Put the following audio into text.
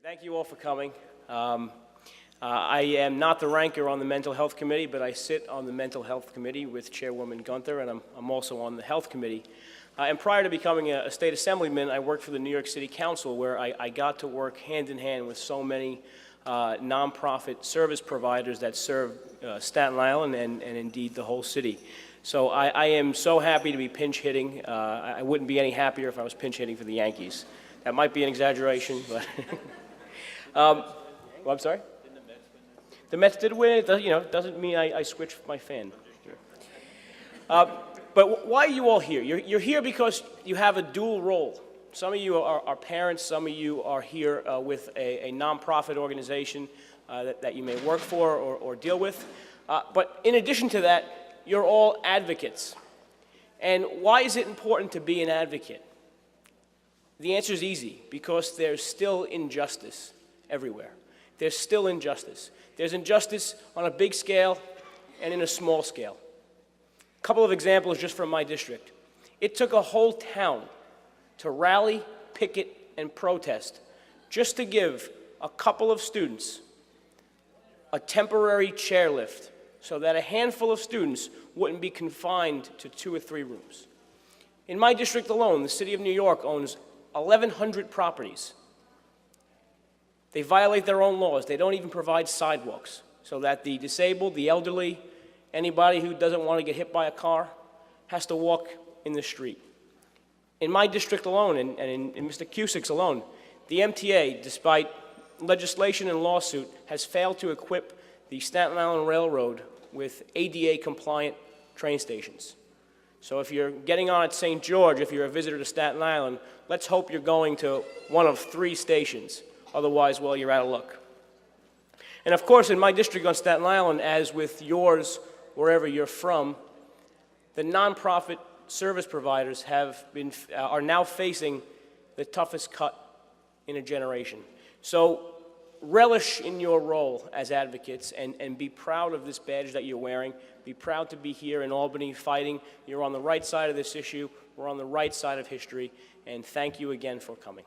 Thank you all for coming. I am not the ranker on the Mental Health Committee, but I sit on the Mental Health Committee with Chairwoman Gunther, and I'm also on the Health Committee. And prior to becoming a state assemblyman, I worked for the New York City Council, where I got to work hand in hand with so many nonprofit service providers that serve Staten Island and indeed the whole city. So I am so happy to be pinch hitting. I wouldn't be any happier if I was pinch hitting for the Yankees. That might be an exaggeration, but well, I'm sorry? The Mets did win. It doesn't mean I switched my fan. But why are you all here? You're here because you have a dual role. Some of you are parents. Some of you are here with a nonprofit organization that you may work for or deal with. But in addition to that, you're all advocates. And why is it important to be an advocate? The answer is easy, because there's still injustice everywhere. There's still injustice. There's injustice on a big scale and in a small scale. A couple of examples just from my district. It took a whole town to rally, picket, and protest just to give a couple of students a temporary chairlift so that a handful of students wouldn't be confined to 2 or 3 rooms. In my district alone, the city of New York owns 1,100 properties. They violate their own laws. They don't even provide sidewalks so that the disabled, the elderly, anybody who doesn't want to get hit by a car has to walk in the street. In my district alone, and in Mr. Cusick's alone, the MTA, despite legislation and lawsuit, has failed to equip the Staten Island Railroad with ADA-compliant train stations. So if you're getting on at St. George, if you're a visitor to Staten Island, let's hope you're going to one of 3 stations. Otherwise, well, you're out of luck. And of course, in my district on Staten Island, as with yours, wherever you're from, the nonprofit service providers are now facing the toughest cut in a generation. So relish in your role as advocates and be proud of this badge that you're wearing. Be proud to be here in Albany fighting. You're on the right side of this issue. We're on the right side of history. And thank you again for coming.